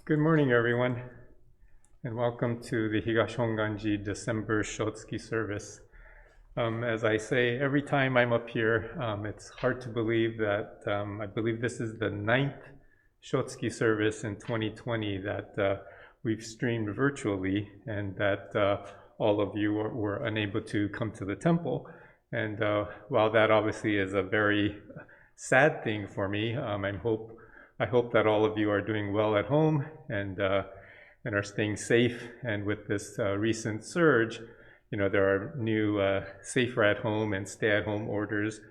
Good morning, everyone, and welcome to the Higashi Honganji December Shotsuki service. As I say every time I'm up here, it's hard to believe that I believe this is the 9th Shotsuki service in 2020 that we've streamed virtually, and that all of you were unable to come to the temple. And while that obviously is a very sad thing for me, I hope that all of you are doing well at home and are staying safe. And with this recent surge, there are new safer at home and stay at home orders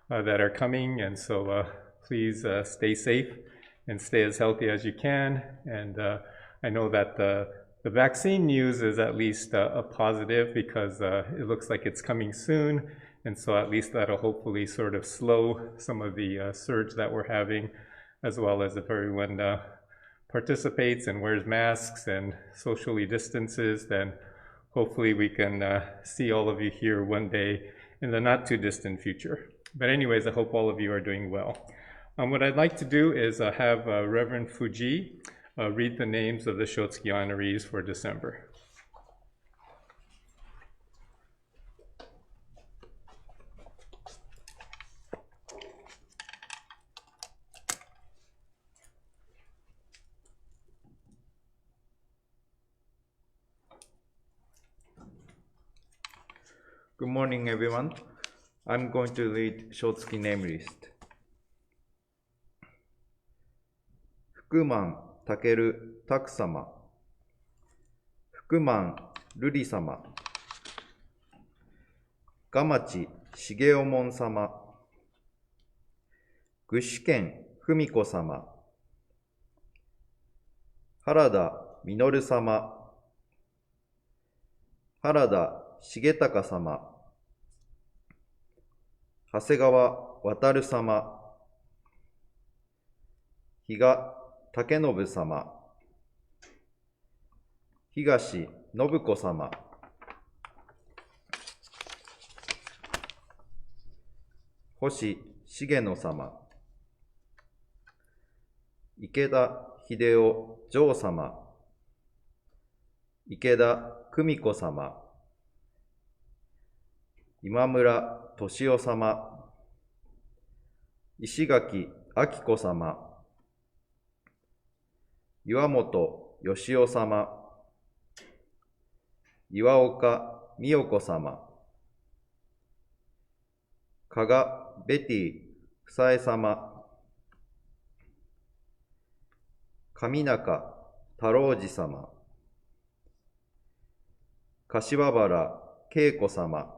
that are coming. And so please stay safe and stay as healthy as you can. And I know that the vaccine news is at least a positive, because it looks like it's coming soon. And so at least that'll hopefully sort of slow some of the surge that we're having, as well as if everyone participates and wears masks and socially distances, then hopefully we can see all of you here one day in the not too distant future. But anyways, I hope all of you are doing well. What I'd like to do is have Reverend Fujii read the names of the Shotsuki honorees for December. Good morning, everyone. I'm going to read Shotsuki name list. 福満健拓様、福満瑠璃様、蒲町重雄門様、具志堅文子様、原田実様、原田重隆様、長谷川渉様、比嘉武信様、東信子様、星重野様、池田秀夫嬢様、池田久美子様、今村俊夫様、石垣明子様、岩本義夫様、岩岡美代子様、加賀ベティ房江様、上中太郎次様、柏原恵子様、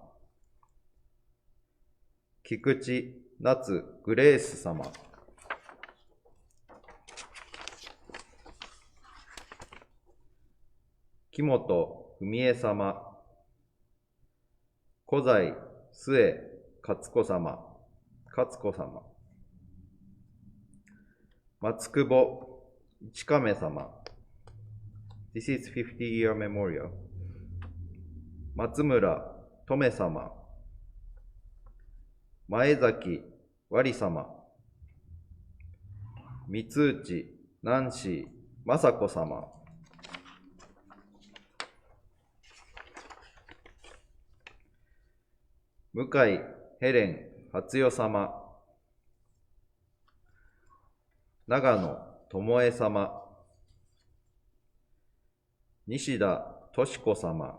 菊池夏グレース様、木本文江様、小西末勝子様、松久保一亀様、This is 50-year memorial、松村留様、前崎わり様、三内ナンシー雅子様、向井ヘレン初代様、長野智恵様、西田敏子様、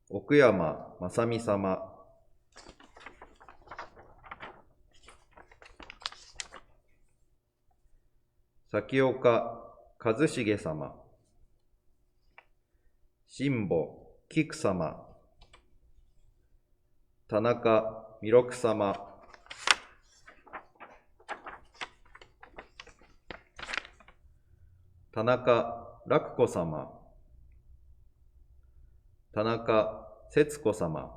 奥山正美様、崎岡一重様、新保菊様、田中弥勒様、田中楽子様、田中節子様、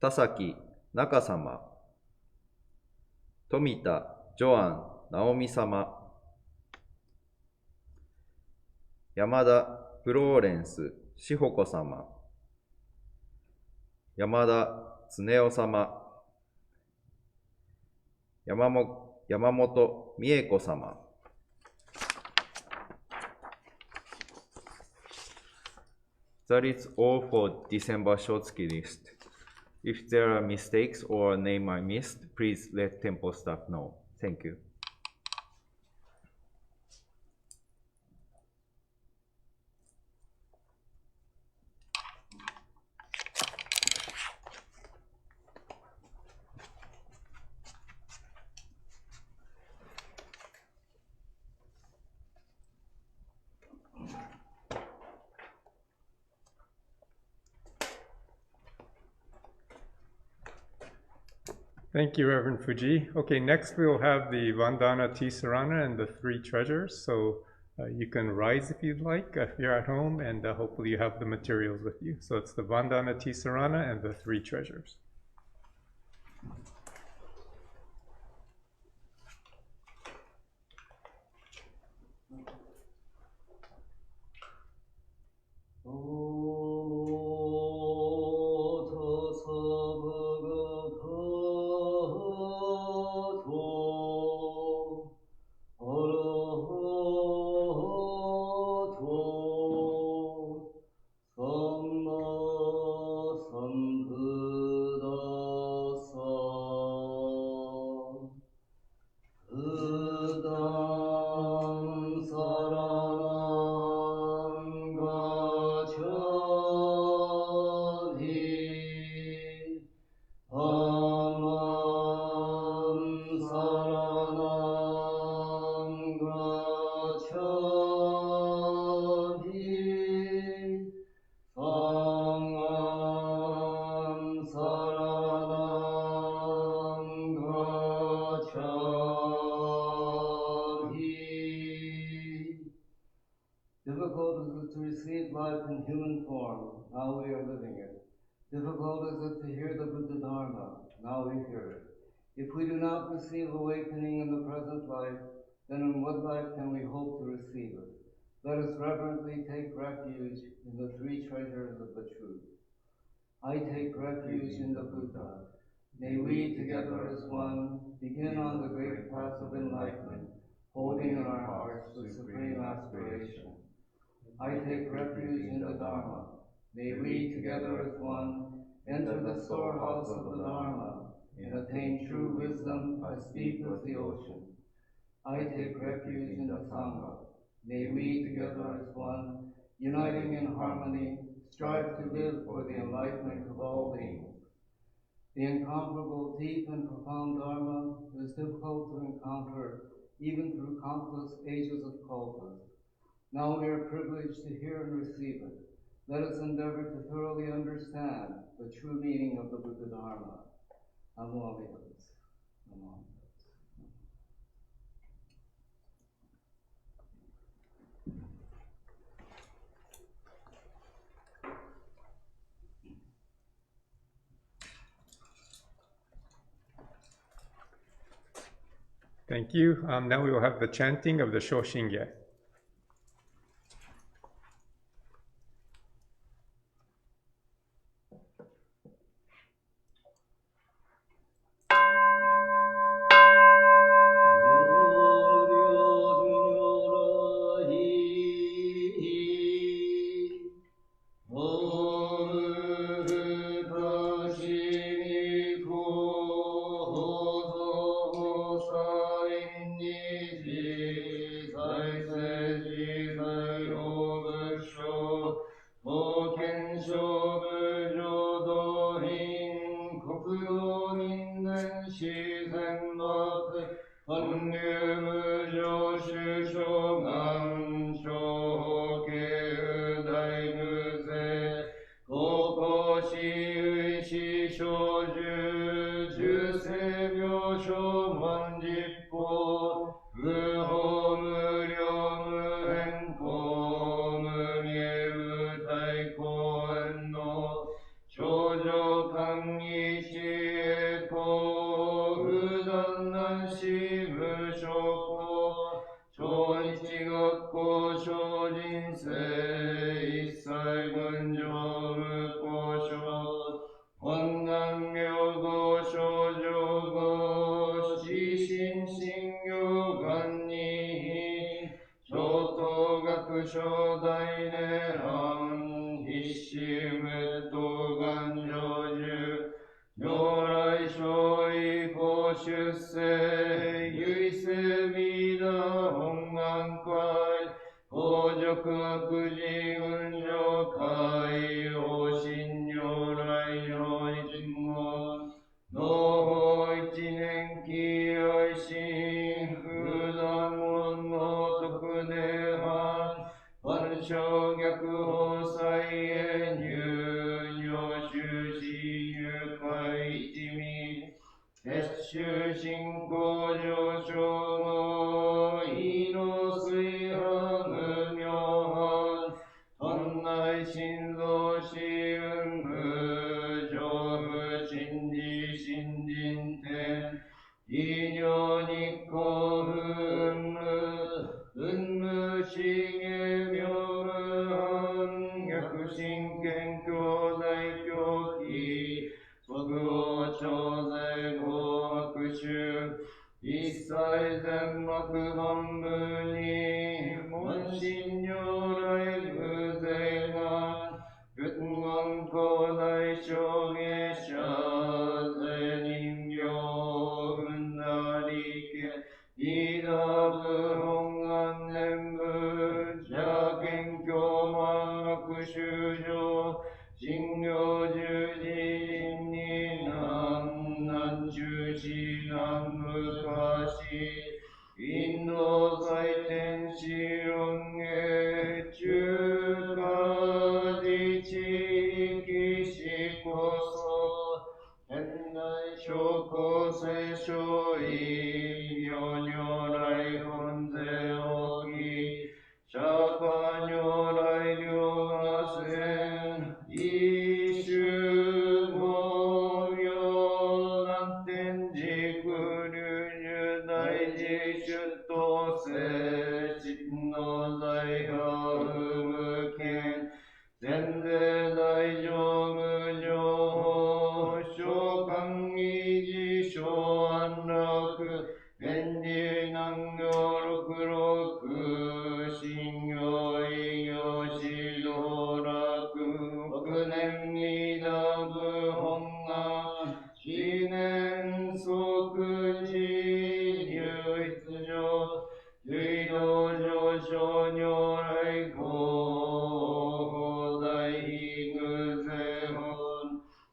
田崎中様、富田ジョアン直美様、山田フローレンス志保子様、山田恒夫様、山本山本美恵子様。That is all for December Shotsuki list. If there are mistakes or a name I missed, please let Temple staff know. Thank you. Thank you, Reverend Fujii. Okay, next we will have the Vandana Tisarana and the three treasures. So you can rise if you'd like, if you're at home, and hopefully you have the materials with you. So it's the Vandana Tisarana and the three treasures. Difficult is it to receive life in human form, now we are living it. Difficult is it to hear the Buddha Dharma, now we hear it. If we do not receive awakening in the present life, then in what life can we hope to receive it? Let us reverently take refuge in the three treasures of the truth. I take refuge in the Buddha. May we, together as one, begin on the great path of enlightenment, holding in our hearts the supreme aspiration. I take refuge in the Dharma. May we, together as one, enter the storehouse of the Dharma and attain true wisdom as deep as the ocean. I take refuge in the Sangha. May we, together as one, uniting in harmony, strive to live for the enlightenment of all beings. The incomparable, deep, and profound Dharma is difficult to encounter even through countless ages of kalpas. Now we are privileged to hear and receive it. Let us endeavor to thoroughly understand the true meaning of the Buddha Dharma. Namo Amida-butsu. Namo Amida-butsu. Thank you. Now we will have the chanting of the Shoshinge. Shin 初代年半必死滅と願成就如来勝意法出世唯世弥陀本願会法辱悪事運上会王神如来上一門同法一年期愛心不断門の特年半万象逆法再現入上修士入会一味結集信仰上昇の意の水半無明半本内心臓死運無上部真理新人天異常日光運無資源妙無半逆真剣兄弟狂気即応超税合悪臭一切全幕本部に門神如来偶然願仏言高大証芸者税人形運なりけイダ部本願念部邪見教満悪修上信行十字人に南中止南昔インド祭天使論芸中華自治域史こそ現代諸公聖書意妙如来本税大きシャーパー如来両が戦一種無明南天竺流入大事出頭聖真の財派無権全税大乗無常法召喚維持小安楽源氏南行六六信行異行指導楽六年二打部本願四年即時入一上唯道上昇如来法大偶然本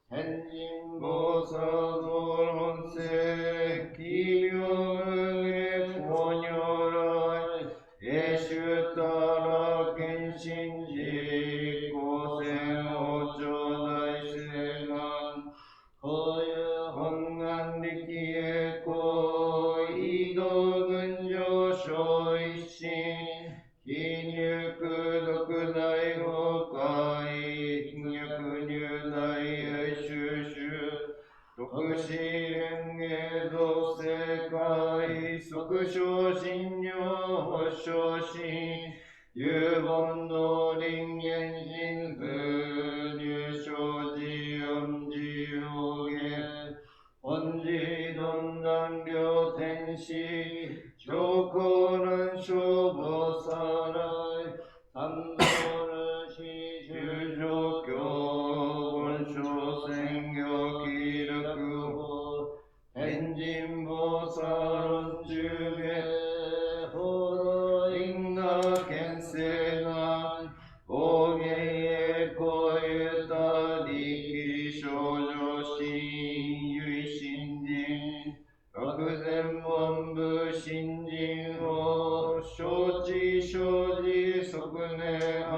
天神菩薩道論世奇妙無下法如来永修たら献身寺公選王朝大聖願法有本願力栄光異道群上昇一心非入独大法界逆入大永修修特使連芸造世界即昇進如発昇進有本能臨現神父入生寺恩寺法言本寺鈍断両天使上皇乱消防さらい三道主修上教本省宣教記録法天神菩薩論中下法道因果見世願大芸栄光ゆた力少女心唯心人学前文部新人法承知生じ即年半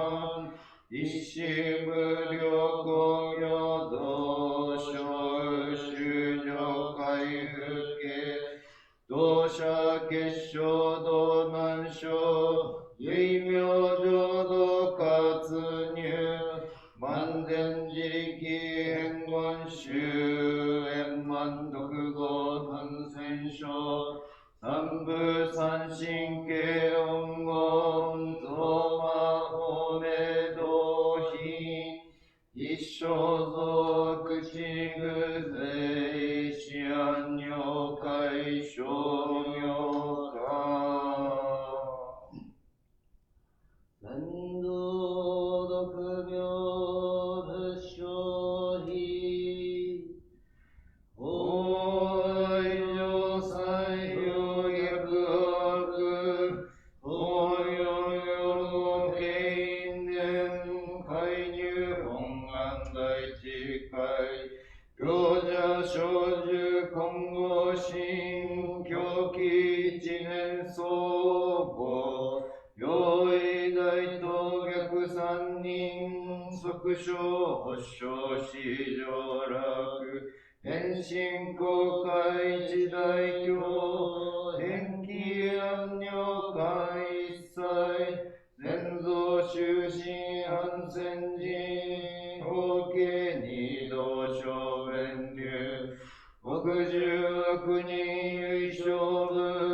一心無量公業道小修上回復系同社結晶道難所唯名浄土活入万全自力変言修円満独合感染症三部三神系音言増魔法明道品一生増口具税思案尿解消妙化三一年相互、用意大と逆三人、即称保証市場楽、変身公開一大教、天気安女会一切、先祖終身安全人、法家二道小弁流、国十悪人優勝部、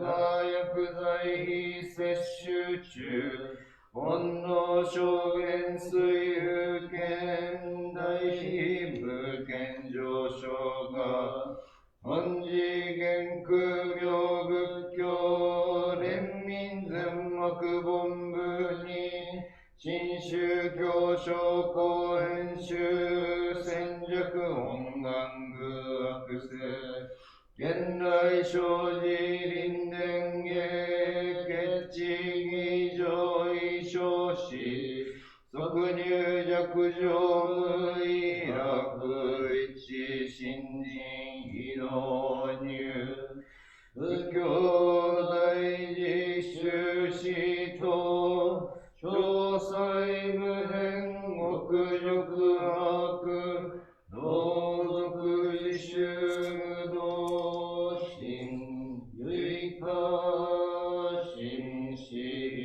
が薬剤費摂取中、本能証言水風権大非無権上昇が本次元空病仏教連民全幕本部に新宗教商工編集戦弱音願具悪性現来生じ臨伝芸決地義上位昇し即入弱上無意楽一新人異能入仏教大事修士と詳細無変極辱悪同族自主無道心唯化心死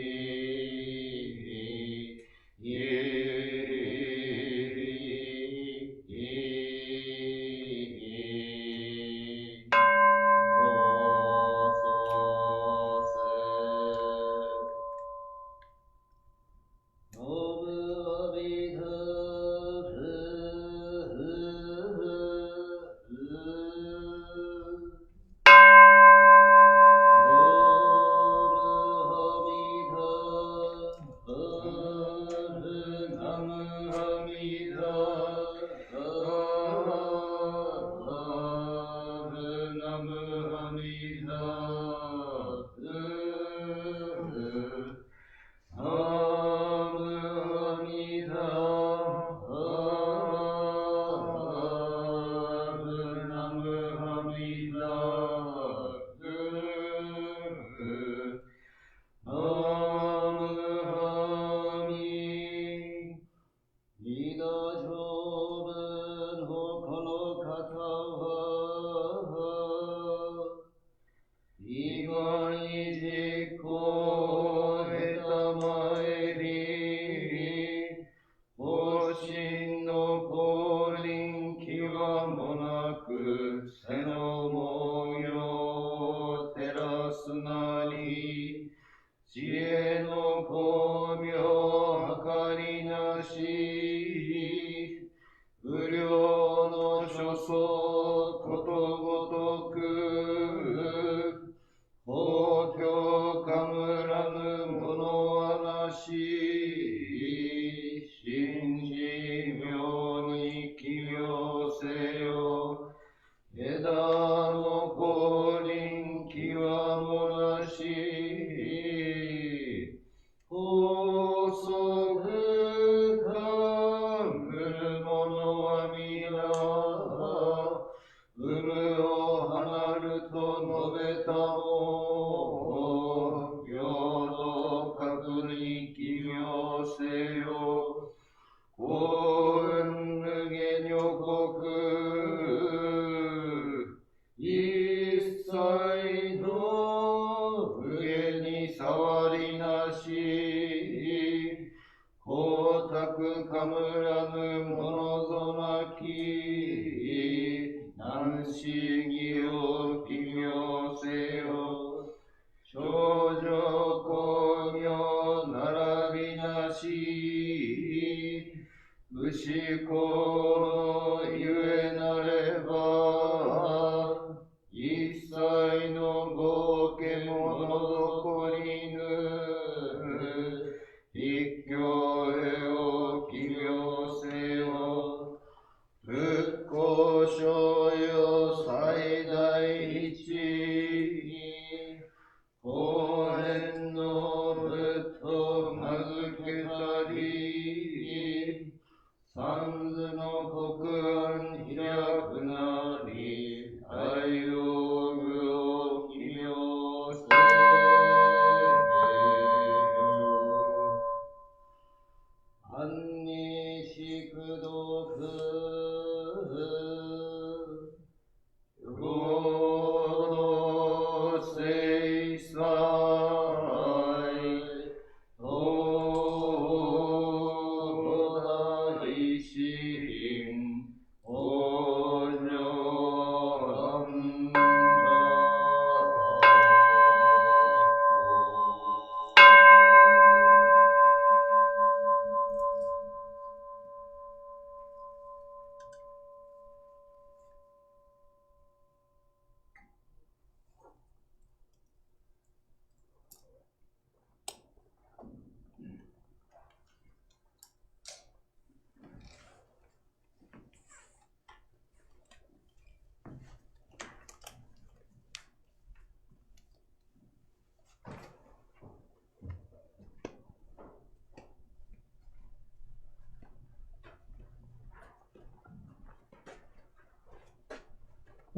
南市義を奇妙せよ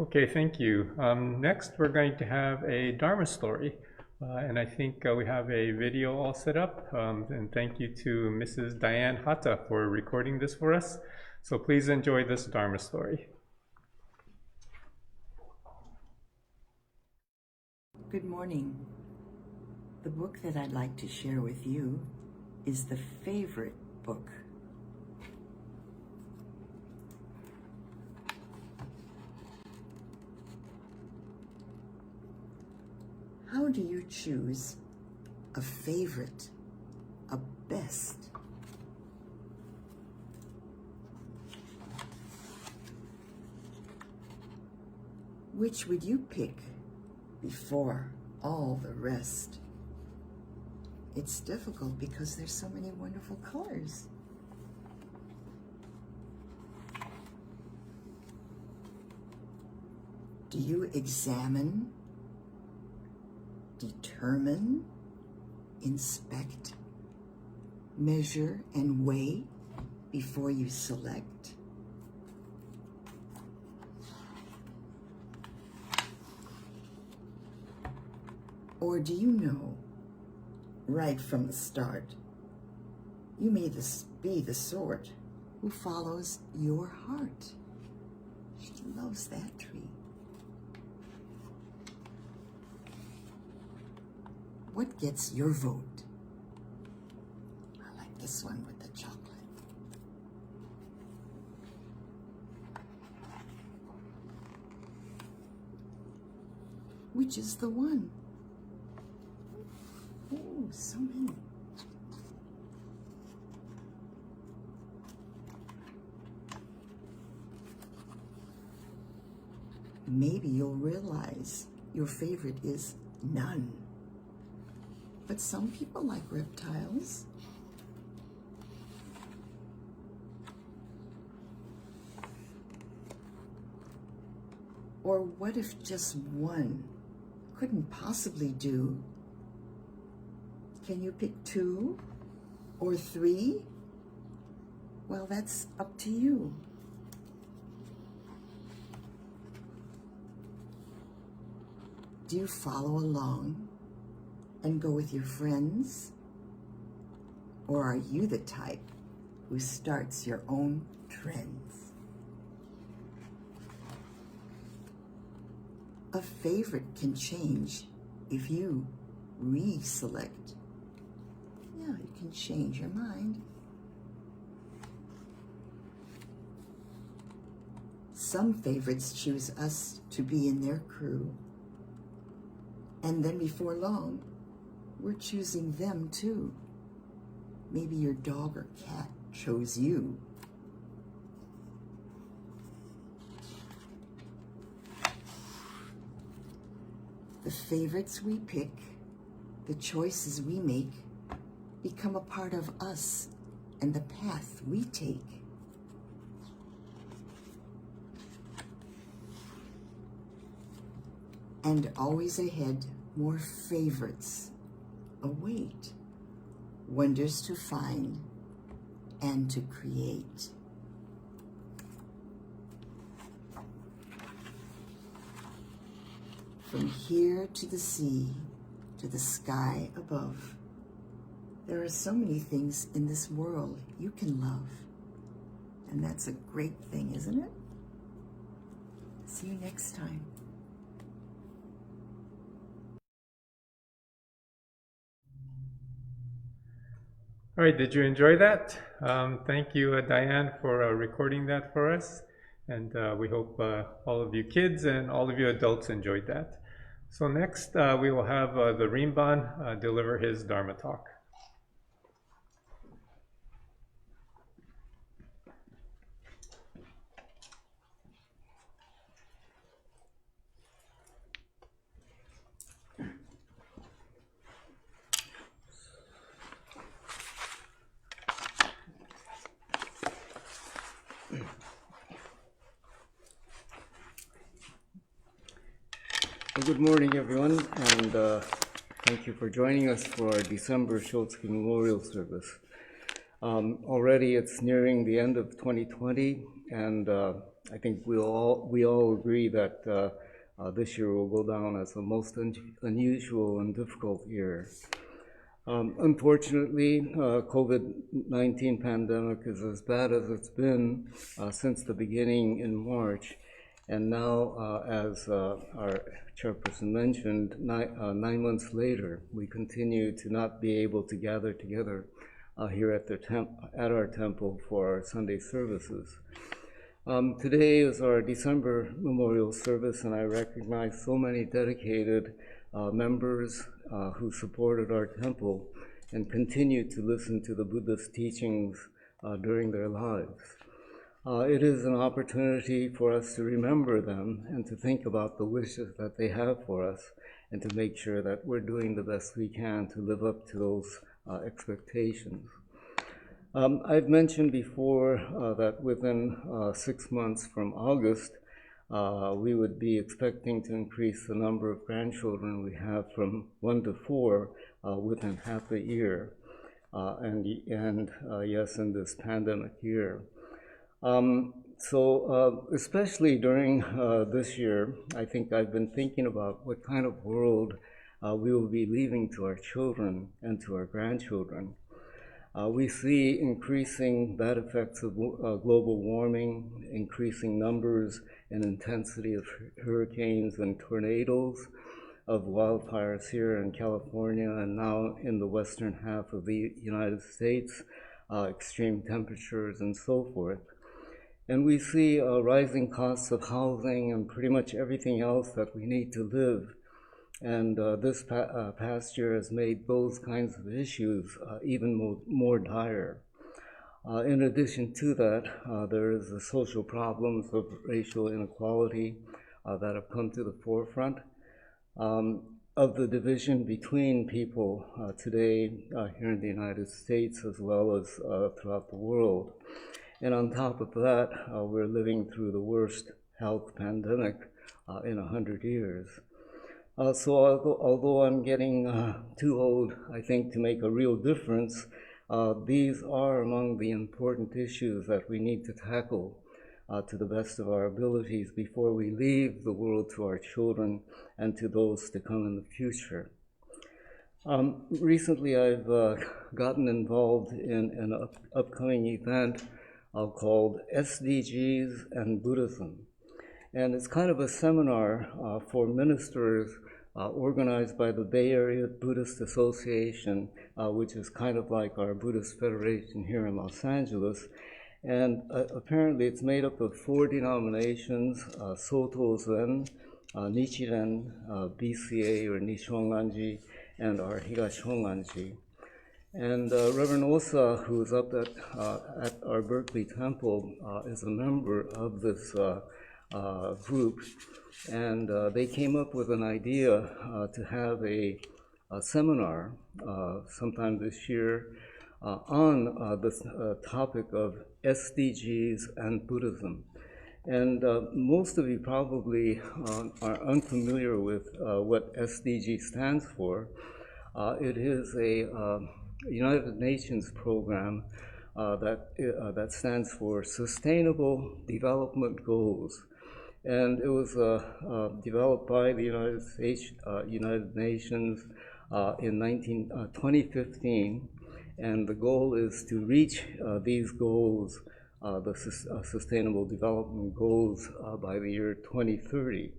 Okay, thank you. Next, we're going to have a Dharma story. And I think we have a video all set up. And thank you to Mrs. Diane Hata for recording this for us. So please enjoy this Dharma story. Good morning. The book that I'd like to share with you is the favorite book. How do you choose a favorite, a best? Which would you pick before all the rest? It's difficult because there's so many wonderful colors. Do you examine, determine, inspect, measure, and weigh before you select? Or do you know right from the start, you may be the sort who follows your heart? She loves that tree. What gets your vote? I like this one with the chocolate. Which is the one? Oh, so many. Maybe you'll realize your favorite is none. But some people like reptiles. Or what if just one couldn't possibly do? Can you pick 2 or 3? Well, that's up to you. Do you follow along and go with your friends? Or are you the type who starts your own trends? A favorite can change if you reselect. Yeah, you can change your mind. Some favorites choose us to be in their crew. And then before long, we're choosing them too. Maybe your dog or cat chose you. The favorites we pick, the choices we make, become a part of us and the path we take. And always ahead, more favorites await, wonders to find and to create. From here to the sea, to the sky above, there are so many things in this world you can love. And that's a great thing, isn't it? See you next time. All right, did you enjoy that? Thank you, Diane, for recording that for us. And we hope all of you kids and all of you adults enjoyed that. So next, we will have the Rinban deliver his Dharma talk. Well, good morning, everyone, and thank you for joining us for our December Shotsuki Memorial Service. Already it's nearing the end of 2020, and I think we all agree that this year will go down as the most unusual and difficult year. Unfortunately, COVID-19 pandemic is as bad as it's been since the beginning in March. And now, as our chairperson mentioned, 9 months later, we continue to not be able to gather together here at our temple for our Sunday services. Today is our December memorial service, and I recognize so many dedicated members who supported our temple and continue to listen to the Buddha's teachings during their lives. It is an opportunity for us to remember them and to think about the wishes that they have for us and to make sure that we're doing the best we can to live up to those expectations. I've mentioned before that within 6 months from August, we would be expecting to increase the number of grandchildren we have from 1 to 4 within half a year, and yes, in this pandemic year. So especially during this year, I think I've been thinking about what kind of world we will be leaving to our children and to our grandchildren. We see increasing bad effects of global warming, increasing numbers and intensity of hurricanes and tornadoes, of wildfires here in California and now in the western half of the United States, extreme temperatures and so forth. And we see rising costs of housing and pretty much everything else that we need to live. And this past year has made those kinds of issues even more dire. In addition to that, there is the social problems of racial inequality that have come to the forefront of the division between people today here in the United States as well as throughout the world. And on top of that, we're living through the worst health pandemic in 100 years. So although I'm getting too old, I think, to make a real difference, these are among the important issues that we need to tackle to the best of our abilities before we leave the world to our children and to those to come in the future. Recently, I've gotten involved in an upcoming event called SDGs and Buddhism. And it's kind of a seminar for ministers organized by the Bay Area Buddhist Association, which is kind of like our Buddhist Federation here in Los Angeles. And apparently it's made up of 4 denominations, Soto Zen, Nichiren, BCA or Nishonganji, and our Higashi Honganji. And Reverend Osa, who is up at our Berkeley Temple, is a member of this group, and they came up with an idea to have a seminar sometime this year on this topic of SDGs and Buddhism. And most of you probably are unfamiliar with what SDG stands for. It is a United Nations program that stands for Sustainable Development Goals. And it was developed by the United Nations in 2015, and the goal is to reach these goals, the Sustainable Development Goals, by the year 2030.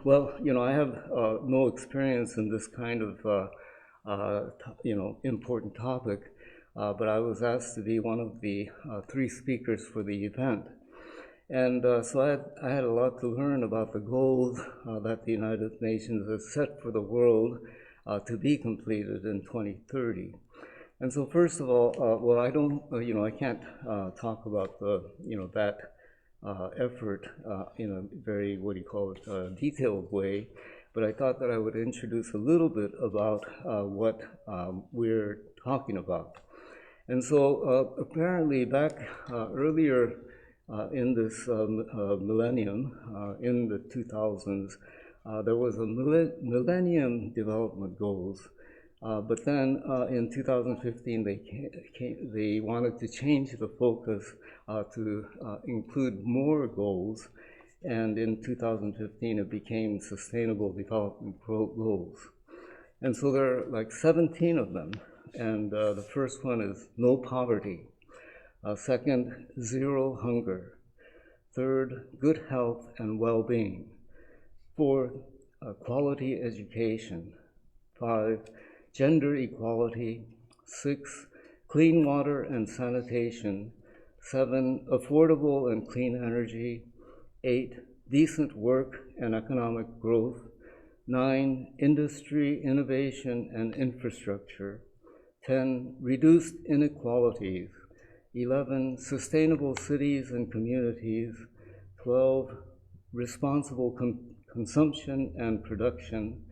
Well, I have no experience in this kind of, important topic, but I was asked to be one of the 3 speakers for the event. And so I had a lot to learn about the goals that the United Nations has set for the world to be completed in 2030. And so first of all, well, I can't talk about that effort in a very, detailed way, but I thought that I would introduce a little bit about what we're talking about. And so apparently back earlier in this millennium, in the 2000s, there was a Millennium Development Goals But then in 2015, they wanted to change the focus to include more goals. And in 2015, it became Sustainable Development Goals. And so there are like 17 of them. And the first one is no poverty. Second, zero hunger. Third, good health and well-being. Fourth, quality education. 5, gender equality. 6, clean water and sanitation. 7, affordable and clean energy. 8, decent work and economic growth. 9, industry, innovation, and infrastructure. 10, reduced inequalities. 11, sustainable cities and communities. 12, responsible consumption and production.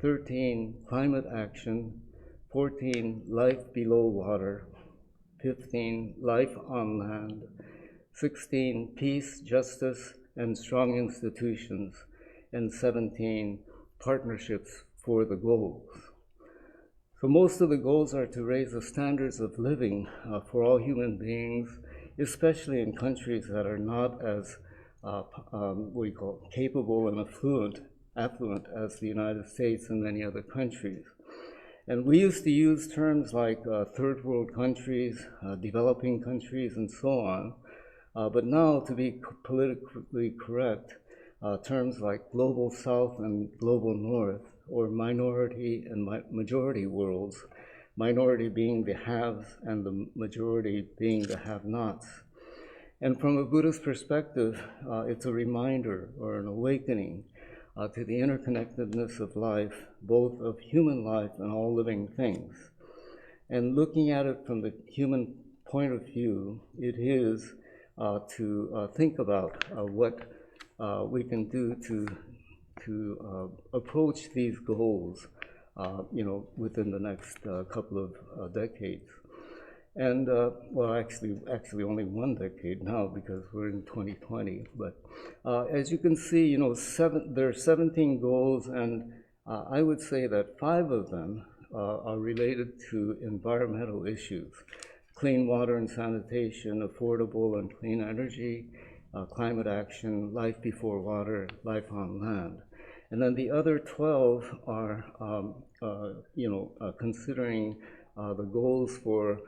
13, climate action. 14, life below water. 15, life on land. 16, peace, justice, and strong institutions. And 17, partnerships for the goals. So most of the goals are to raise the standards of living for all human beings, especially in countries that are not as capable and affluent as the United States and many other countries. And we used to use terms like third world countries, developing countries, and so on. But now, to be politically correct, terms like global south and global north, or minority and majority worlds, minority being the haves and the majority being the have-nots. And from a Buddhist perspective, it's a reminder or an awakening to the interconnectedness of life, both of human life and all living things. And looking at it from the human point of view, it is to think about what we can do to approach these goals, within the next couple of decades. And well, actually only one decade now because we're in 2020. But as you can see, there are 17 goals, and I would say that 5 of them are related to environmental issues: clean water and sanitation, affordable and clean energy, climate action, life before water, life on land. And then the other 12 are, considering the goals for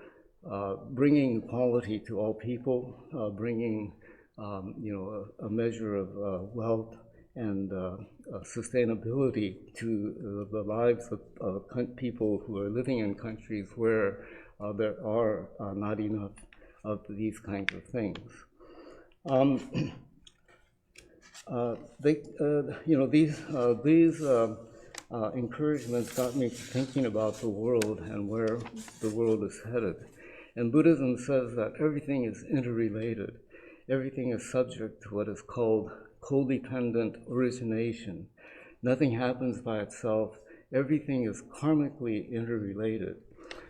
bringing equality to all people, bringing, a measure of wealth and sustainability to the lives of people who are living in countries where there are not enough of these kinds of things. These encouragements got me thinking about the world and where the world is headed. And Buddhism says that everything is interrelated. Everything is subject to what is called codependent origination. Nothing happens by itself. Everything is karmically interrelated.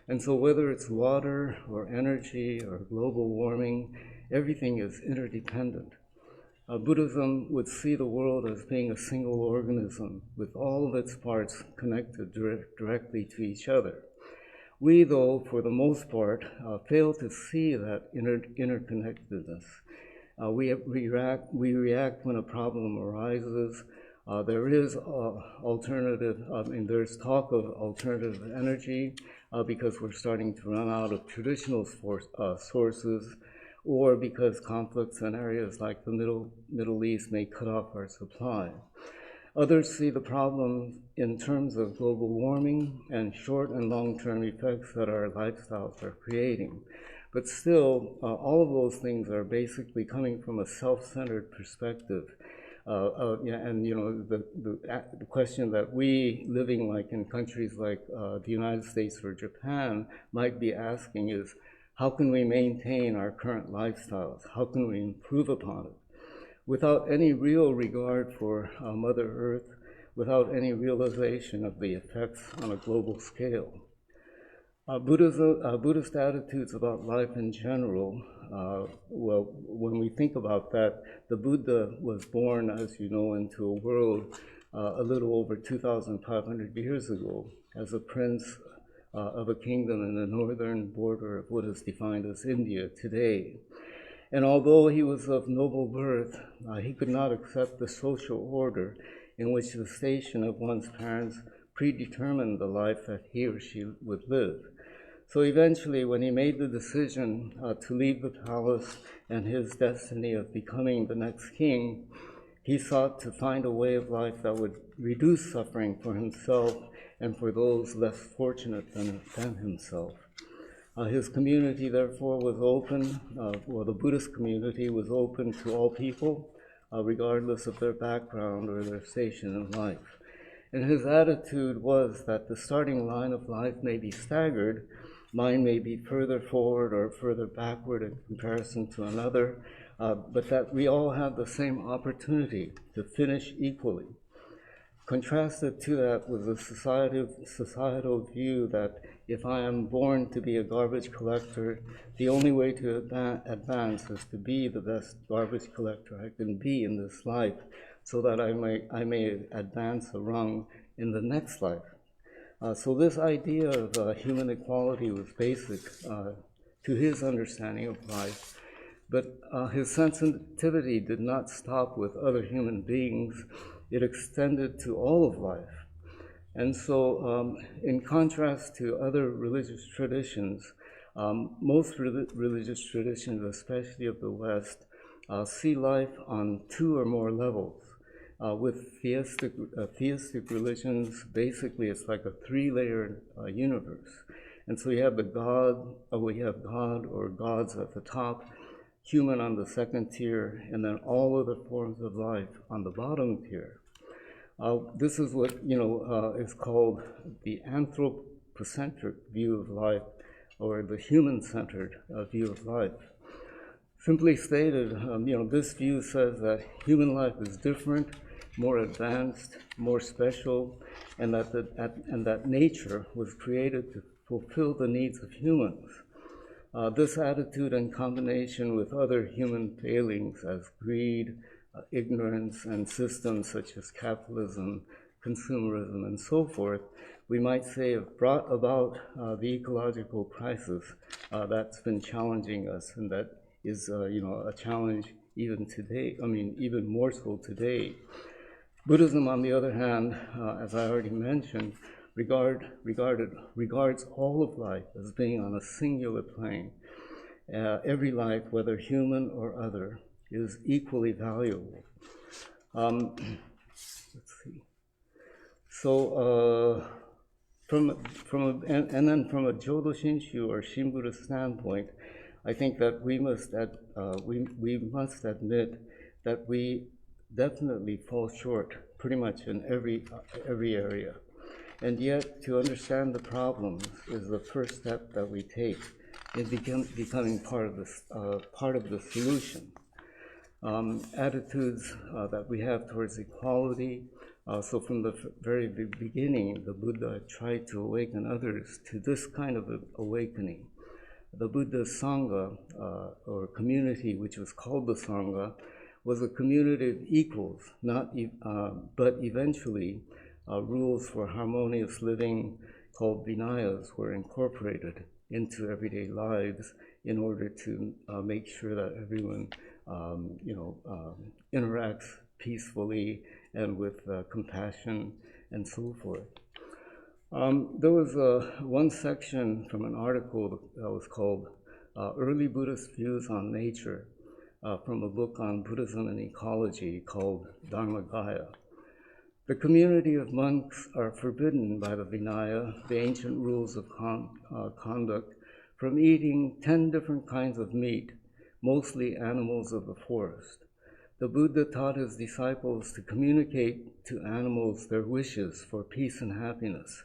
And so whether it's water or energy or global warming, everything is interdependent. Buddhism would see the world as being a single organism with all of its parts connected directly to each other. We, though, for the most part, fail to see that interconnectedness. We react when a problem arises. There is there's talk of alternative energy because we're starting to run out of traditional sources, or because conflicts in areas like the Middle East may cut off our supply. Others see the problem in terms of global warming and short and long-term effects that our lifestyles are creating. But still, all of those things are basically coming from a self-centered perspective. The question that we, living like in countries like the United States or Japan, might be asking is, how can we maintain our current lifestyles? How can we improve upon it? Without any real regard for Mother Earth, without any realization of the effects on a global scale. Buddhist attitudes about life in general, when we think about that, the Buddha was born, as you know, into a world a little over 2,500 years ago as a prince of a kingdom in the northern border of what is defined as India today. And although he was of noble birth, he could not accept the social order in which the station of one's parents predetermined the life that he or she would live. So eventually, when he made the decision to leave the palace and his destiny of becoming the next king, he sought to find a way of life that would reduce suffering for himself and for those less fortunate than himself. His community, therefore, was open, the Buddhist community was open to all people, regardless of their background or their station in life. And his attitude was that the starting line of life may be staggered, mine may be further forward or further backward in comparison to another, but that we all have the same opportunity to finish equally. Contrasted to that was a societal view that if I am born to be a garbage collector, the only way to advance is to be the best garbage collector I can be in this life, so that I may advance a rung in the next life. So this idea of human equality was basic to his understanding of life, but his sensitivity did not stop with other human beings. It extended to all of life. And so in contrast to other religious traditions, most religious traditions, especially of the West, see life on two or more levels. With theistic religions, basically it's like a three-layered universe. And so we have God or gods at the top, human on the second tier, and then all other forms of life on the bottom tier. This is what is called the anthropocentric view of life, or the human-centered view of life. Simply stated, this view says that human life is different, more advanced, more special, and that nature was created to fulfill the needs of humans. This attitude, in combination with other human failings as greed, ignorance, and systems such as capitalism, consumerism, and so forth, we might say have brought about the ecological crisis that's been challenging us, and that is a challenge even today, even more so today. Buddhism, on the other hand, as I already mentioned, regards all of life as being on a singular plane. Every life, whether human or other, is equally valuable. Let's see. So, from a Jodo Shinshu or Shin Buddhist standpoint, I think that we must admit that we definitely fall short pretty much in every area. And yet, to understand the problems is the first step that we take in becoming part of the solution. Attitudes that we have towards equality. So from the very beginning, the Buddha tried to awaken others to this kind of awakening. The Buddha's Sangha, or community, which was called the Sangha, was a community of equals, but eventually rules for harmonious living called Vinayas were incorporated into everyday lives in order to make sure that everyone interacts peacefully and with compassion and so forth. There was one section from an article that was called Early Buddhist Views on Nature, from a book on Buddhism and ecology called Dharma. The community of monks are forbidden by the Vinaya, the ancient rules of conduct, from eating 10 different kinds of meat, mostly animals of the forest. The Buddha taught his disciples to communicate to animals their wishes for peace and happiness.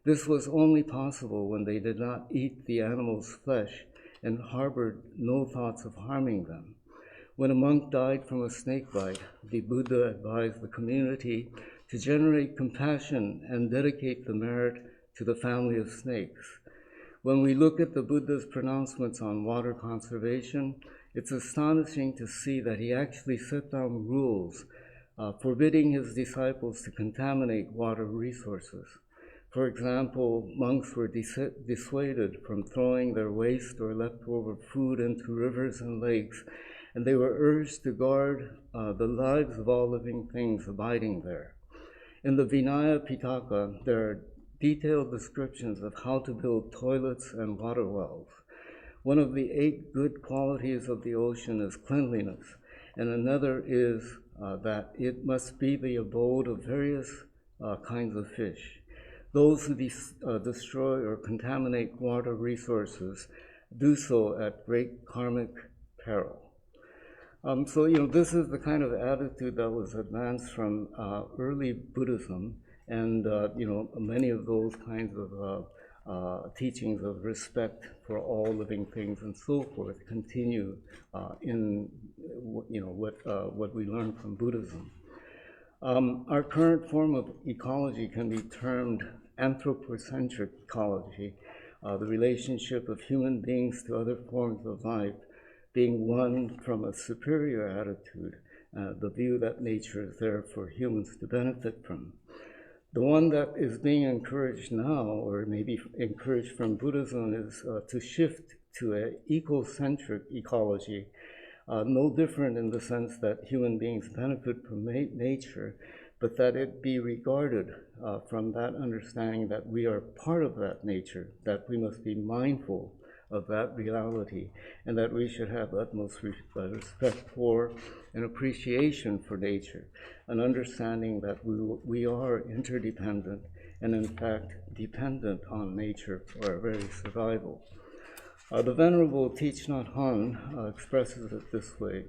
This was only possible when they did not eat the animal's flesh and harbored no thoughts of harming them. When a monk died from a snake bite, the Buddha advised the community to generate compassion and dedicate the merit to the family of snakes. When we look at the Buddha's pronouncements on water conservation, it's astonishing to see that he actually set down rules forbidding his disciples to contaminate water resources. For example, monks were dissuaded from throwing their waste or leftover food into rivers and lakes, and they were urged to guard the lives of all living things abiding there. In the Vinaya Pitaka, there are detailed descriptions of how to build toilets and water wells. One of the 8 good qualities of the ocean is cleanliness, and another is that it must be the abode of various kinds of fish. Those who destroy or contaminate water resources do so at great karmic peril. So, this is the kind of attitude that was advanced from early Buddhism, and, many of those kinds of teachings of respect for all living things and so forth continue in, what we learn from Buddhism. Our current form of ecology can be termed anthropocentric ecology, the relationship of human beings to other forms of life being one from a superior attitude, the view that nature is there for humans to benefit from. The one that is being encouraged now, or maybe encouraged from Buddhism, is to shift to an ecocentric ecology, no different in the sense that human beings benefit from nature, but that it be regarded from that understanding that we are part of that nature, that we must be mindful of that reality, and that we should have utmost respect for and appreciation for nature, an understanding that we are interdependent and in fact dependent on nature for our very survival. The Venerable Thich Nhat Hanh expresses it this way: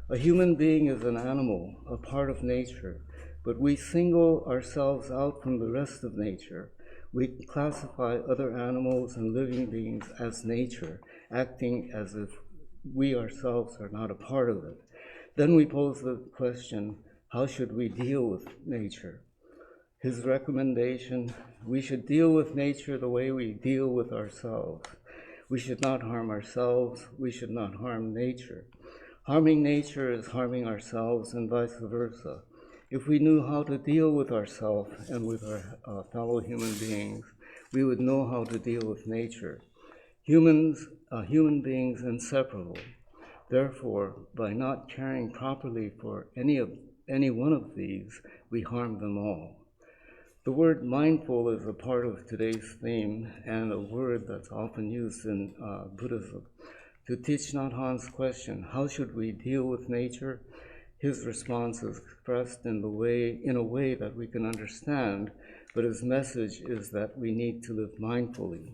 a human being is an animal, a part of nature, but we single ourselves out from the rest of nature. We classify other animals and living beings as nature, acting as if we ourselves are not a part of it. Then we pose the question, how should we deal with nature? His recommendation, we should deal with nature the way we deal with ourselves. We should not harm ourselves, we should not harm nature. Harming nature is harming ourselves and vice versa. If we knew how to deal with ourselves and with our fellow human beings, we would know how to deal with nature. Human beings inseparable. Therefore, by not caring properly for any one of these, we harm them all. The word mindful is a part of today's theme and a word that's often used in Buddhism. To Thich Nhat Hanh's question, how should we deal with nature? His response is expressed in a way that we can understand, but his message is that we need to live mindfully.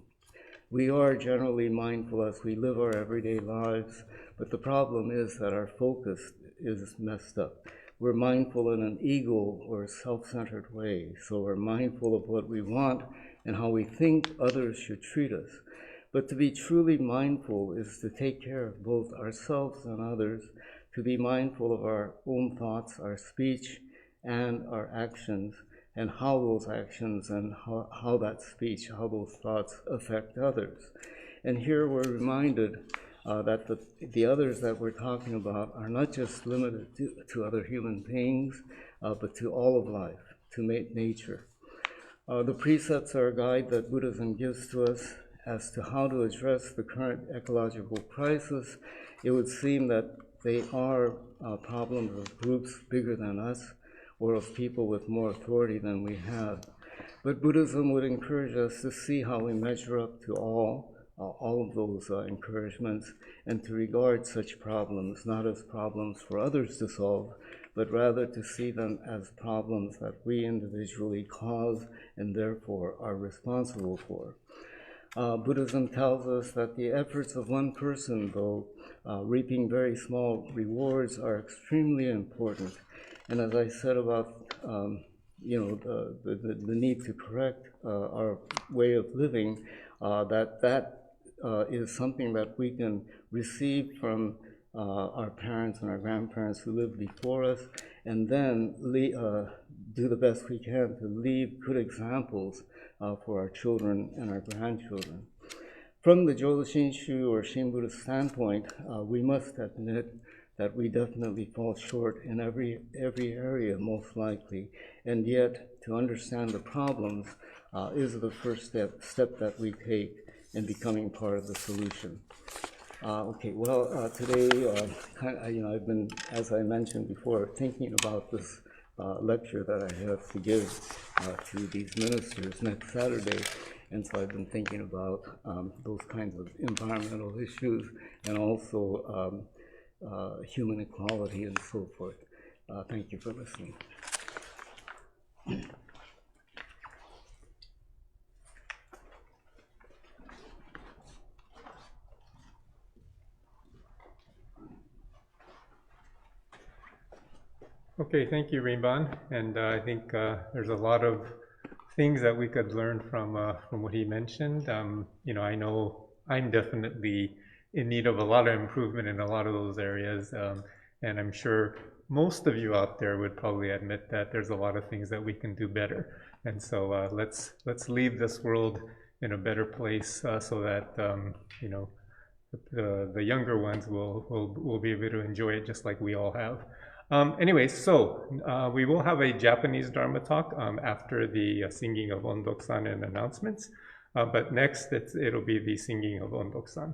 We are generally mindful as we live our everyday lives, but the problem is that our focus is messed up. We're mindful in an ego or self-centered way, so we're mindful of what we want and how we think others should treat us. But to be truly mindful is to take care of both ourselves and others, to be mindful of our own thoughts, our speech, and our actions, and how those actions and how that speech, how those thoughts affect others. And here we're reminded that the others that we're talking about are not just limited to other human beings, but to all of life, to nature. The precepts are a guide that Buddhism gives to us as to how to address the current ecological crisis. It would seem that they are problems of groups bigger than us, or of people with more authority than we have. But Buddhism would encourage us to see how we measure up to all of those encouragements, and to regard such problems not as problems for others to solve, but rather to see them as problems that we individually cause and therefore are responsible for. Buddhism tells us that the efforts of one person, though reaping very small rewards, are extremely important. And as I said about the need to correct our way of living, that is something that we can receive from our parents and our grandparents who lived before us, and then do the best we can to leave good examples for our children and our grandchildren. From the Jodo Shinshu or Shin Buddhist standpoint, we must admit that we definitely fall short in every area, most likely. And yet, to understand the problems is the first step that we take in becoming part of the solution. Today, I've been, as I mentioned before, thinking about this lecture that I have to give to these ministers next Saturday. And so I've been thinking about those kinds of environmental issues and also human equality and so forth. Thank you for listening. Okay, thank you, Rinban. And I think there's a lot of things that we could learn from what he mentioned. I know I'm definitely in need of a lot of improvement in a lot of those areas, and I'm sure most of you out there would probably admit that there's a lot of things that we can do better. And so let's leave this world in a better place so that the younger ones will be able to enjoy it just like we all have. We will have a Japanese Dharma talk after the singing of Ondok-san and announcements. But next, it'll be the singing of Ondok-san.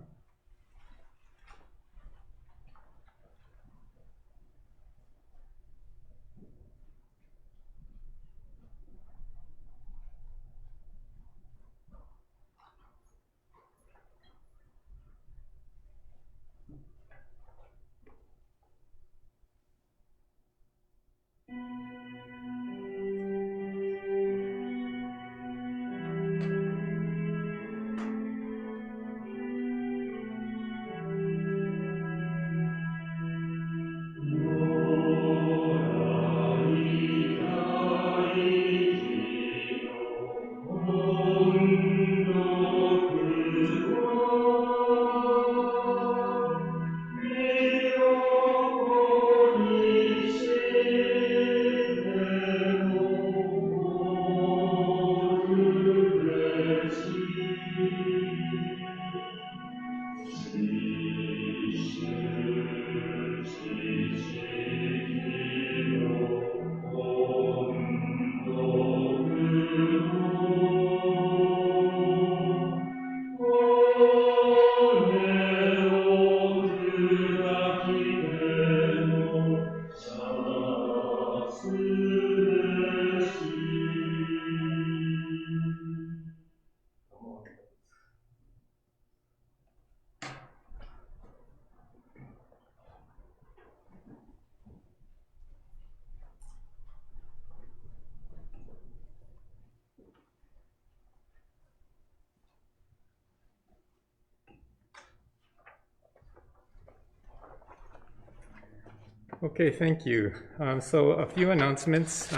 Okay, thank you. So a few announcements.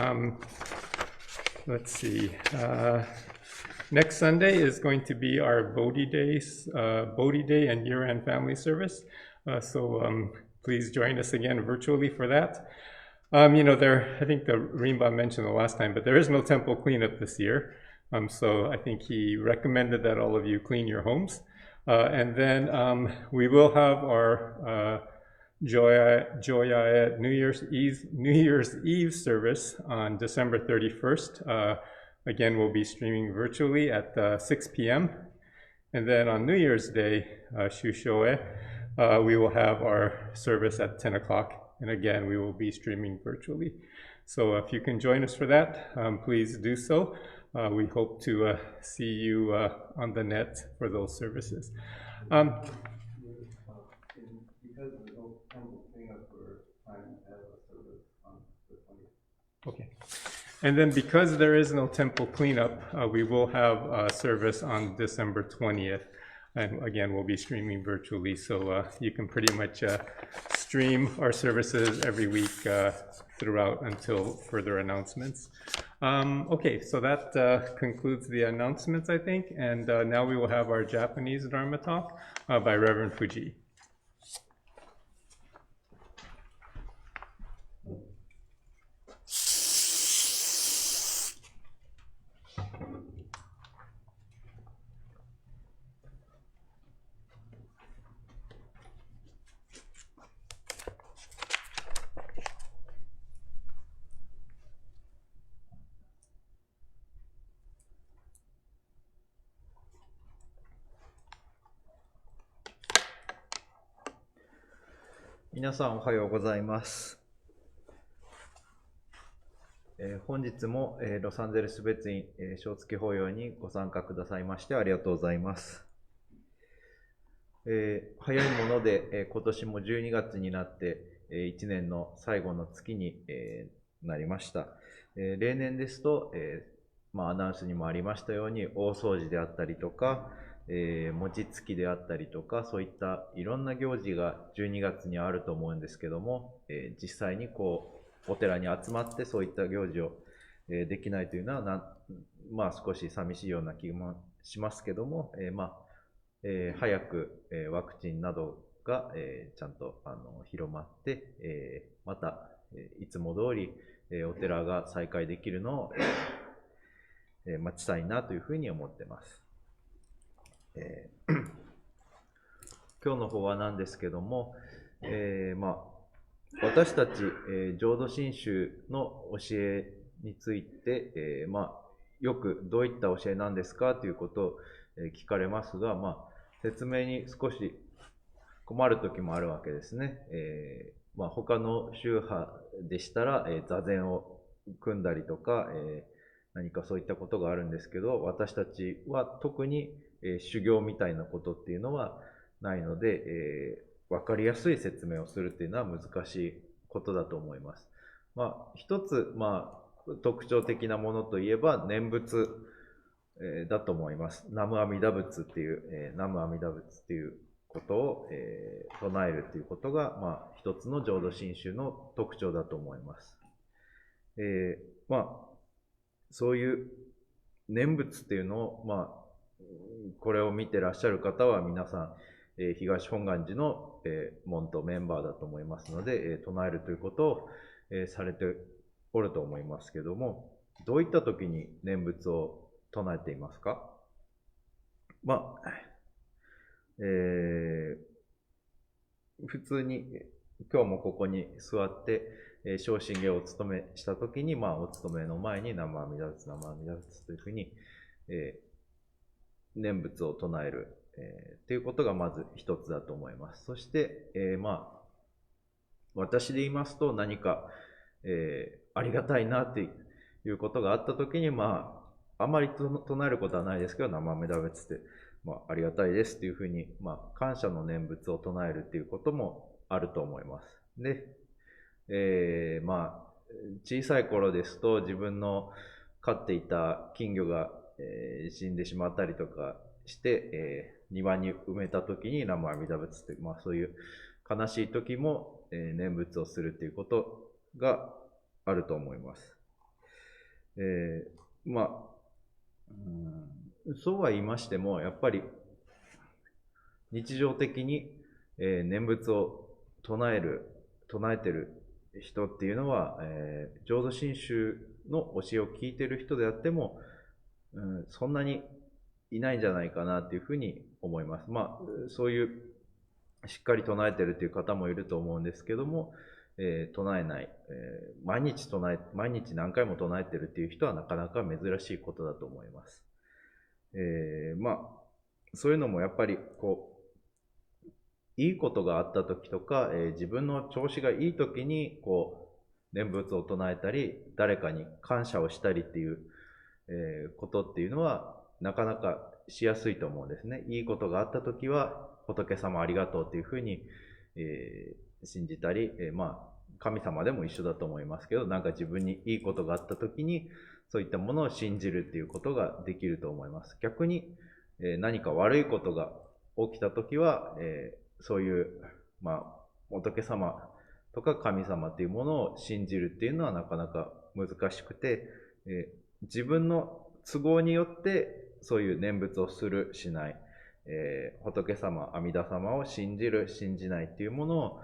Let's see. Next Sunday is going to be our Bodhi Day and year-end family service. Please join us again virtually for that. I think the Rinban mentioned the last time, but there is no temple cleanup this year. So I think he recommended that all of you clean your homes. And then we will have our Joya New Year's Eve service on December 31st. Again, we'll be streaming virtually at 6 p.m. And then on New Year's Day, Shushoe, we will have our service at 10 o'clock. And again, we will be streaming virtually. So if you can join us for that, please do so. We hope to see you on the net for those services. Because there's no temple cleanup, we're planning to have a service on the 20th. Okay. And then because there is no temple cleanup, we will have a service on December 20th. And again, we'll be streaming virtually, so you can pretty much stream our services every week throughout until further announcements. Okay, so that concludes the announcements, I think. And now we will have our Japanese Dharma talk by Reverend Fujii. 皆さんおはようございます。本日も、ロサンゼルス別院、小月法要にご参加くださいましてありがとうございます。早いもので、今年も12月になって、1年の最後の月に、なりました。例年ですと、アナウンスにもありましたように、大掃除であったりとか、餅つきであったりとか、そういったいろんな行事が12月にあると思うんですけども、実際にこうお寺に集まってそういった行事を、できないというのは少し寂しいような気もしますけども、早く、ワクチンなどが、ちゃんと広まって、また、いつも通り、お寺が再開できるのを、待ちたいなというふうに思ってます。今日の方はなんですけども、私たち、浄土真宗の教えについて、よくどういった教えなんですかということを聞かれますが、説明に少し困る時もあるわけですね。他の宗派でしたら、座禅を組んだりとか、何かそういったことがあるんですけど、私たちは特に、修行みたいなことっていうのはないので、分かりやすい説明をするっていうのは難しいことだと思います。一つ、特徴的なものといえば念仏、だと思います。南無阿弥陀仏っていう、南無阿弥陀仏っていうことを、唱えるっていうことが、一つの浄土真宗の特徴だと思います。そういう念仏っていうのを、これを見てらっしゃる方は皆さん、東本願寺の、門徒メンバーだと思いますので、唱えるということを、されておると思いますけども、どういった時に念仏を唱えていますか？普通に今日もここに座って、正信下をお務めしたときに、お務めの前に南無阿弥陀仏、南無阿弥陀仏というふうに、念仏を唱える、ということがまず一つだと思います。そして、私で言いますと何か、ありがたいなっていうことがあったときに、あまり唱えることはないですけど、南無阿弥陀仏って、ありがたいですっていうふうに、感謝の念仏を唱えるっていうこともあると思います。で、小さい頃ですと自分の飼っていた金魚が、死んでしまったりとかして、庭に埋めた時に南無阿弥陀仏って、そういう悲しい時も、念仏をするっていうことがあると思います。そうは言いましても、やっぱり日常的に、念仏を唱えてる人っていうのは、浄土真宗の教えを聞いてる人であっても、そんなにいないんじゃないかなっていうふうに思います。そういうしっかり唱えてるっていう方もいると思うんですけども、唱えない、毎日何回も唱えてるっていう人はなかなか珍しいことだと思います。そういうのもやっぱりいいことがあった時とか、自分の調子がいい時に念仏を唱えたり、誰かに感謝をしたりっていう、ことっていうのはなかなかしやすいと思うんですね。いいことがあった時は仏様ありがとうっていうふうに、信じたり、神様でも一緒だと思いますけど、なんか自分にいいことがあった時にそういったものを信じるっていうことができると思います。逆に、何か悪いことが起きた時は、そういう、仏様とか神様っていうものを信じるっていうのはなかなか難しくて、自分の都合によってそういう念仏をするしない、仏様阿弥陀様を信じる信じないっていうものを、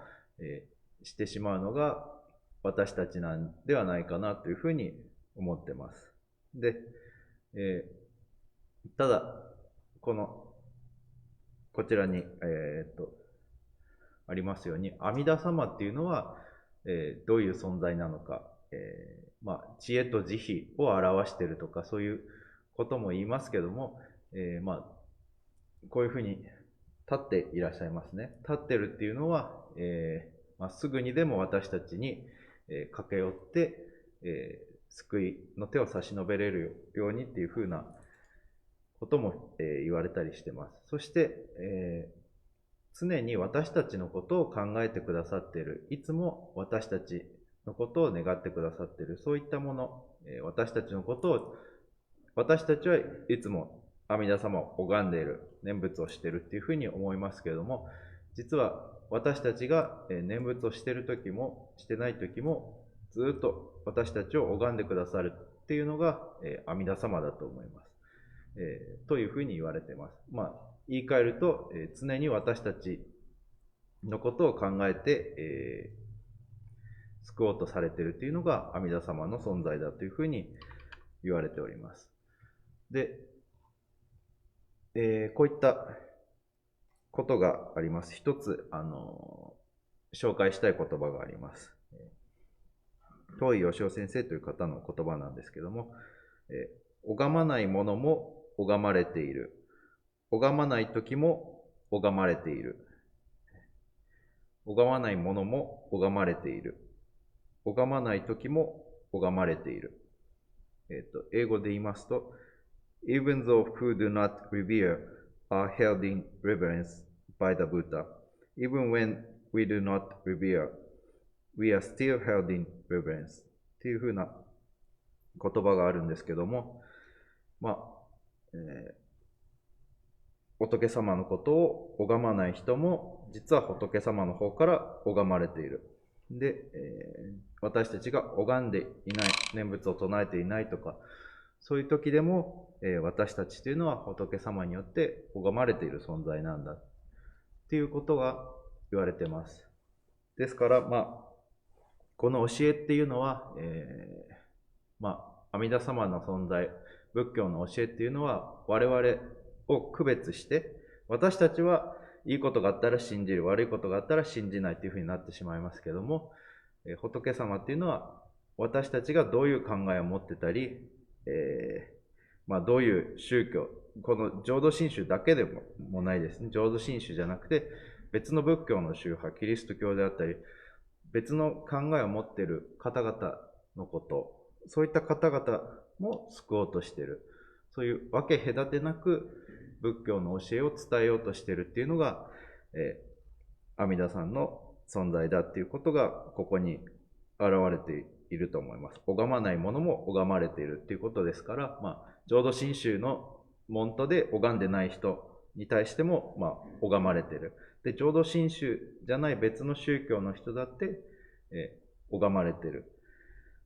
してしまうのが私たちなんではないかなというふうに思ってます。で、ただこちらに、ありますように阿弥陀様っていうのは、どういう存在なのか、知恵と慈悲を表しているとかそういうことも言いますけども、こういうふうに立っていらっしゃいますね。立ってるっていうのは、すぐにでも私たちに、駆け寄って、救いの手を差し伸べれるようにっていうふうなことも、言われたりしてます。そして、常に私たちのことを考えてくださっている、いつも私たちのことを願ってくださっている、そういったもの、私たちのことを、私たちはいつも阿弥陀様を拝んでいる、念仏をしているっていうふうに思いますけれども、実は私たちが念仏をしている時もしてない時も、ずっと私たちを拝んでくださるっていうのが阿弥陀様だと思います。というふうに言われています。言い換えると、常に私たちのことを考えて、救おうとされているというのが阿弥陀様の存在だというふうに言われております。で、こういったことがあります。一つ、紹介したい言葉があります。遠井義雄先生という方の言葉なんですけども、拝まないものも拝まれている。拝まない時も拝まれている。拝まないものも拝まれている。拝まない時も拝まれている。英語で言いますと、Even those who do not revere are held in reverence by the Buddha. Even when we do not revere, we are still held in reverence. っていうふうな言葉があるんですけども、仏様のことを拝まない人も、実は仏様の方から拝まれている。で、私たちが拝んでいない、念仏を唱えていないとか、そういう時でも、私たちというのは仏様によって拝まれている存在なんだっていうことが言われています。ですから、この教えっていうのは、阿弥陀様の存在、仏教の教えっていうのは我々を区別して、私たちはいいことがあったら信じる、悪いことがあったら信じないというふうになってしまいますけども、仏様っていうのは私たちがどういう考えを持ってたり、どういう宗教、この浄土真宗だけでもないですね。浄土真宗じゃなくて、別の仏教の宗派、キリスト教であったり、別の考えを持っている方々のこと、そういった方々も救おうとしている。そういう分け隔てなく仏教の教えを伝えようとしているっていうのが、阿弥陀さんの存在だっていうことがここに現れていると思います。拝まないものも拝まれているっていうことですから、浄土真宗の門徒で拝んでない人に対しても、拝まれている。で、浄土真宗じゃない別の宗教の人だって、拝まれている。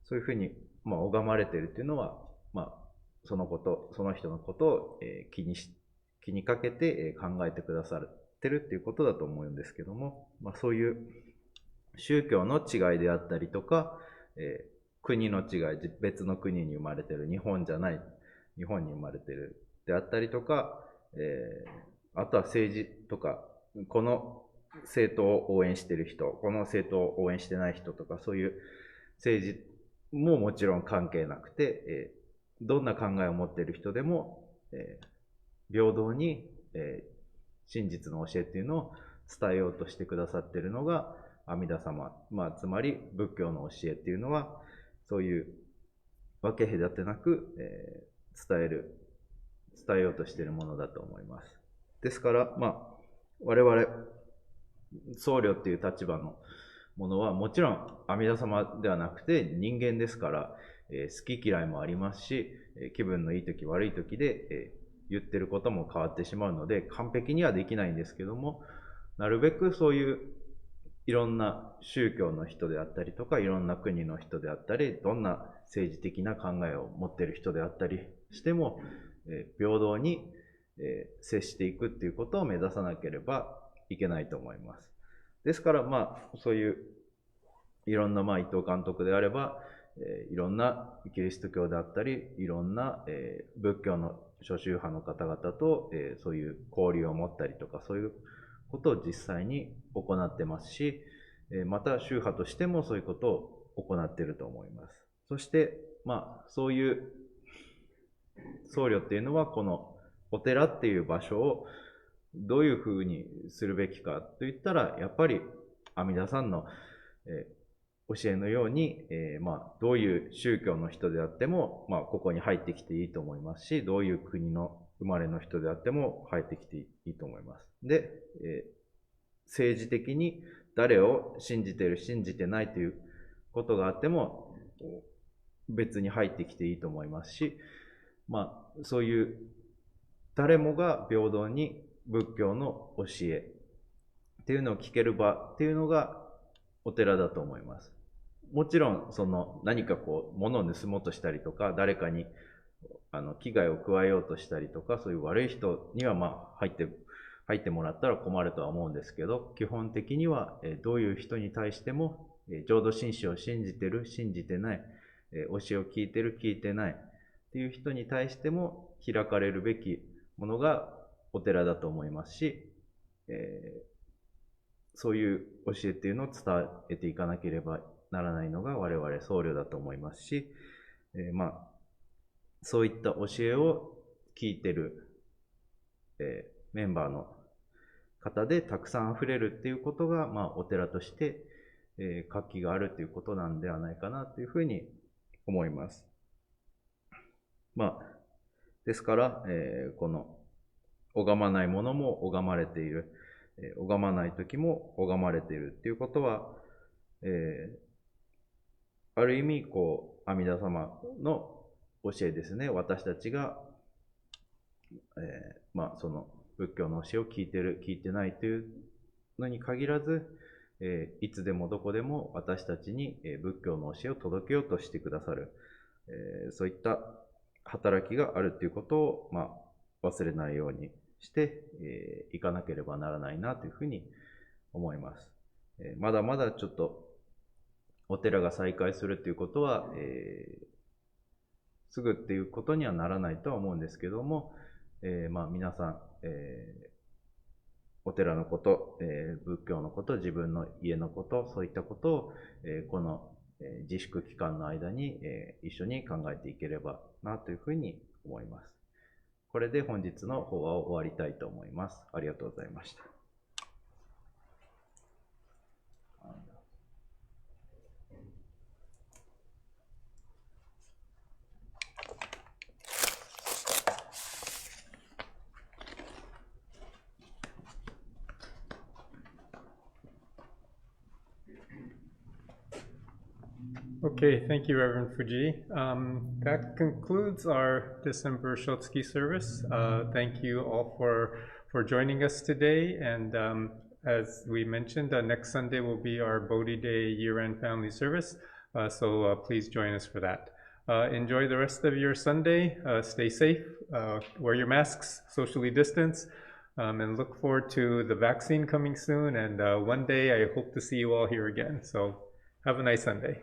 そういうふうに、拝まれているっていうのは、その人のことを、気にかけて考えてくださってるっていうことだと思うんですけども、そういう宗教の違いであったりとか、国の違い、別の国に生まれてる、日本じゃない、日本に生まれてるであったりとか、あとは政治とか、この政党を応援してる人、この政党を応援してない人とか、そういう政治ももちろん関係なくて、どんな考えを持っている人でも、平等に、真実の教えっていうのを伝えようとしてくださっているのが阿弥陀様、つまり仏教の教えっていうのは、そういう分け隔てなく、伝えようとしているものだと思います。ですから、我々、僧侶っていう立場のものは、もちろん阿弥陀様ではなくて人間ですから、好き嫌いもありますし、気分のいい時悪い時で、言ってることも変わってしまうので、完璧にはできないんですけども、なるべくそういういろんな宗教の人であったりとか、いろんな国の人であったり、どんな政治的な考えを持っている人であったりしても、平等に接していくっていうことを目指さなければいけないと思います。ですから、そういういろんな、伊藤監督であれば、いろんなキリスト教であったり、いろんな仏教の諸宗派の方々とそういう交流を持ったりとか、そういうことを実際に行ってますし、また宗派としてもそういうことを行っていると思います。そして、そういう僧侶っていうのは、このお寺っていう場所をどういうふうにするべきかといったら、やっぱり阿弥陀さんの、教えのように、どういう宗教の人であっても、ここに入ってきていいと思いますし、どういう国の生まれの人であっても入ってきていいと思います。で、政治的に誰を信じてる、信じてないということがあっても、別に入ってきていいと思いますし、そういう誰もが平等に仏教の教えっていうのを聞ける場っていうのがお寺だと思います。もちろん何か物を盗もうとしたりとか、誰かに危害を加えようとしたりとか、そういう悪い人には入ってもらったら困るとは思うんですけど、基本的にはどういう人に対しても浄土真宗を信じてる、信じてない、教えを聞いてる、聞いてないっていう人に対しても開かれるべきものがお寺だと思いますし、そういう教えっていうのを伝えていかなければならないのが我々僧侶だと思いますし、そういった教えを聞いてる、メンバーの方でたくさん溢れるっていうことが、お寺として、活気があるということなんではないかなというふうに思います。ですから、この拝まないものも拝まれている、拝まない時も拝まれているっていうことは、ある意味阿弥陀様の教えですね。私たちが、その仏教の教えを聞いてる、聞いてないというのに限らず、いつでもどこでも私たちに仏教の教えを届けようとしてくださる、そういった働きがあるということを、忘れないようにしていかなければならないなというふうに思います。まだまだちょっとお寺が再開するということは、すぐっていうことにはならないとは思うんですけども、皆さん、お寺のこと、仏教のこと、自分の家のこと、そういったことを、この自粛期間の間に、一緒に考えていければなというふうに思います。これで本日の法話を終わりたいと思います。ありがとうございました。Okay, thank you, Reverend Fujii. That concludes our December Shotsuki service. Thank you all for joining us today. And as we mentioned, next Sunday will be our Bodhi Day year-end family service. So please join us for that. Enjoy the rest of your Sunday. Stay safe. Wear your masks, socially distance, and look forward to the vaccine coming soon. And one day I hope to see you all here again. So have a nice Sunday.